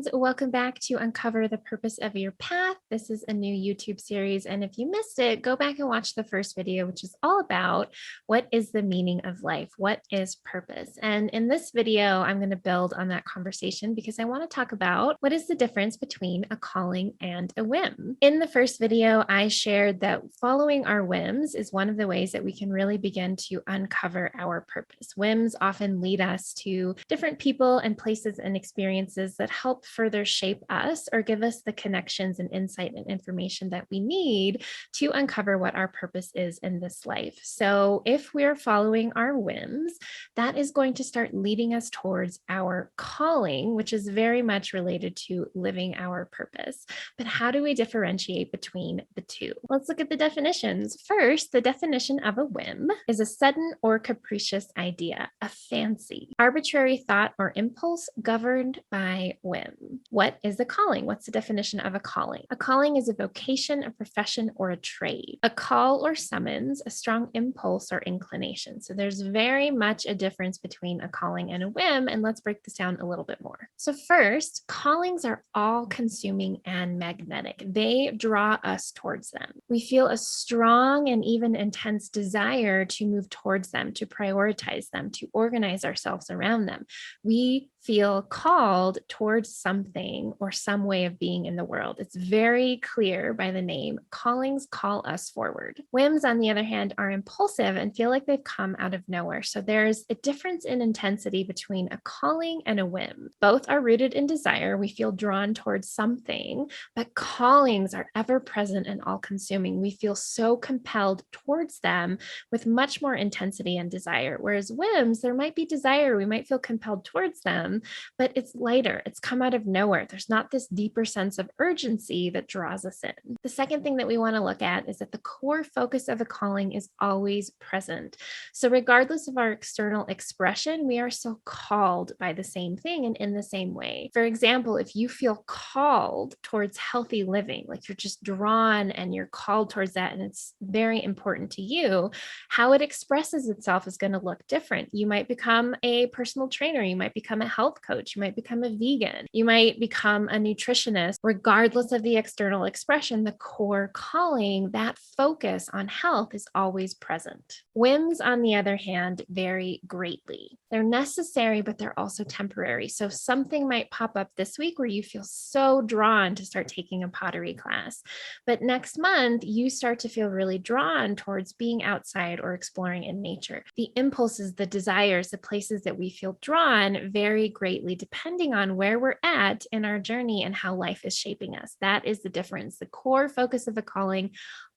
friends, welcome back to Uncover the Purpose of Your Path. This is a new YouTube series, and if you missed it, go back and watch the first video, which is all about what is the meaning of life? What is purpose? And in this video, I'm going to build on that conversation because I want to talk about what is the difference between a calling and a whim. In the first video, I shared that following our whims is one of the ways that we can really begin to uncover our purpose. Whims often lead us to different people and places and experiences that help further shape us or give us the connections and insight and information that we need to uncover what our purpose is in this life. So if we're following our whims, that is going to start leading us towards our calling, which is very much related to living our purpose. But how do we differentiate between the two? Let's look at the definitions. First, the definition of a whim is a sudden or capricious idea, a fancy, arbitrary thought or impulse governed by whim. What is a calling? What's the definition of a calling? A calling is a vocation, a profession, or a trade. A call or summons, a strong impulse or inclination. So there's very much a difference between a calling and a whim, and let's break this down a little bit more. So first, callings are all-consuming and magnetic. They draw us towards them. We feel a strong and even intense desire to move towards them, to prioritize them, to organize ourselves around them. We feel called towards something or some way of being in the world. It's very clear by the name. Callings call us forward. Whims, on the other hand, are impulsive and feel like they've come out of nowhere. So there's a difference in intensity between a calling and a whim. Both are rooted in desire. We feel drawn towards something, but callings are ever present and all-consuming. We feel so compelled towards them with much more intensity and desire. Whereas whims, there might be desire. We might feel compelled towards them, but it's lighter. It's come out of nowhere. There's not this deeper sense of urgency that draws us in. The second thing that we want to look at is that the core focus of a calling is always present. So regardless of our external expression, we are still called by the same thing and in the same way. For example, if you feel called towards healthy living, like you're just drawn and you're called towards that, and it's very important to you, how it expresses itself is going to look different. You might become a personal trainer. You might become a health coach. You might become a vegan. You might become a nutritionist. Regardless of the external expression, the core calling, that focus on health is always present. Whims, on the other hand, vary greatly. They're necessary, but they're also temporary. So something might pop up this week where you feel so drawn to start taking a pottery class. But next month, you start to feel really drawn towards being outside or exploring in nature. The impulses, the desires, the places that we feel drawn vary greatly depending on where we're at in our journey and how life is shaping us. That is the difference. The core focus of a calling,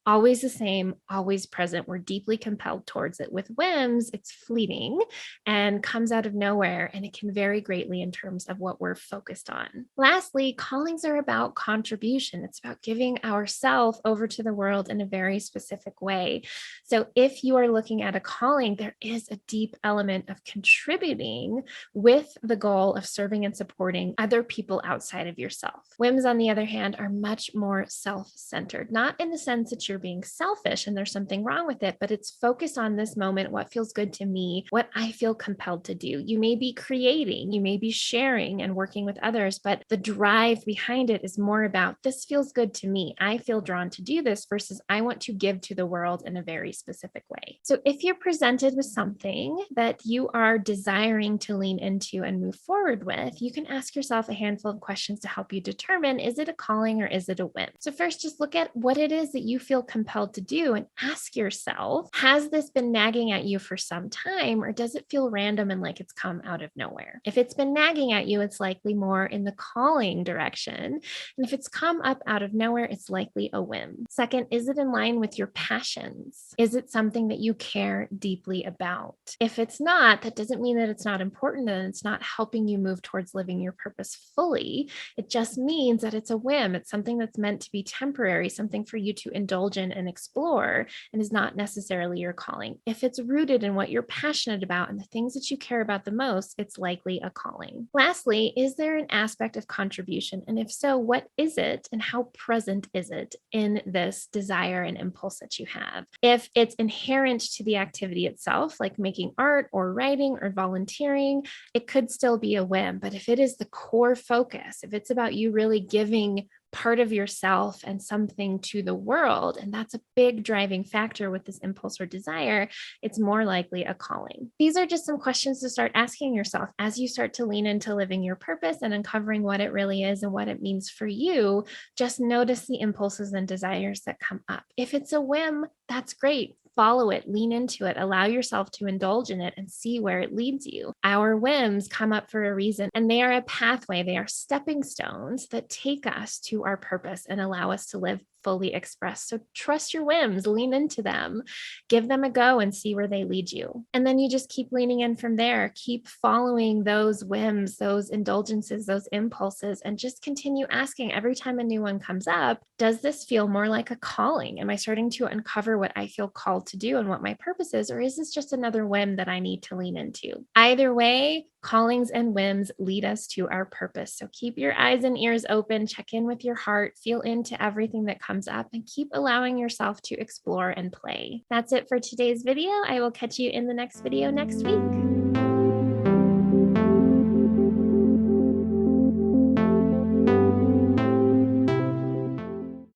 always the same, always present. We're deeply compelled towards it. With whims, it's fleeting and comes out of nowhere, and it can vary greatly in terms of what we're focused on. Lastly, callings are about contribution. It's about giving ourselves over to the world in a very specific way. So if you are looking at a calling, there is a deep element of contributing with the goal of serving and supporting other people outside of yourself. Whims, on the other hand, are much more self-centered, not in the sense that you're being selfish and there's something wrong with it, but it's focused on this moment, what feels good to me, what I feel compelled to do. You may be creating, you may be sharing and working with others, but the drive behind it is more about this feels good to me. I feel drawn to do this versus I want to give to the world in a very specific way. So if you're presented with something that you are desiring to lean into and move forward with, you can ask yourself a handful of questions to help you determine, is it a calling or is it a whim? So first, just look at what it is that you feel compelled to do and ask yourself, has this been nagging at you for some time, or does it feel random and like it's come out of nowhere? If it's been nagging at you, it's likely more in the calling direction. And if it's come up out of nowhere, it's likely a whim. Second, is it in line with your passions? Is it something that you care deeply about? If it's not, that doesn't mean that it's not important and it's not helping you move towards living your purpose fully. It just means that it's a whim. It's something that's meant to be temporary, something for you to indulge in and explore and is not necessarily your calling. If it's rooted in what you're passionate about and the things that you care about the most, it's likely a calling. Lastly, is there an aspect of contribution? And if so, what is it and how present is it in this desire and impulse that you have? If it's inherent to the activity itself, like making art or writing or volunteering, it could still be a whim. But if it is the core focus, if it's about you really giving part of yourself and something to the world, and that's a big driving factor with this impulse or desire, it's more likely a calling. These are just some questions to start asking yourself as you start to lean into living your purpose and uncovering what it really is and what it means for you. Just notice the impulses and desires that come up. If it's a whim, that's great. Follow it, lean into it, allow yourself to indulge in it and see where it leads you. Our whims come up for a reason, and they are a pathway. They are stepping stones that take us to our purpose and allow us to live fully expressed. So trust your whims, lean into them, give them a go and see where they lead you. And then you just keep leaning in from there, keep following those whims, those indulgences, those impulses, and just continue asking every time a new one comes up, does this feel more like a calling? Am I starting to uncover what I feel called to do and what my purpose is? Or is this just another whim that I need to lean into? Either way, callings and whims lead us to our purpose. So keep your eyes and ears open, check in with your heart, feel into everything that comes up, and keep allowing yourself to explore and play. That's it for today's video. I will catch you in the next video next week.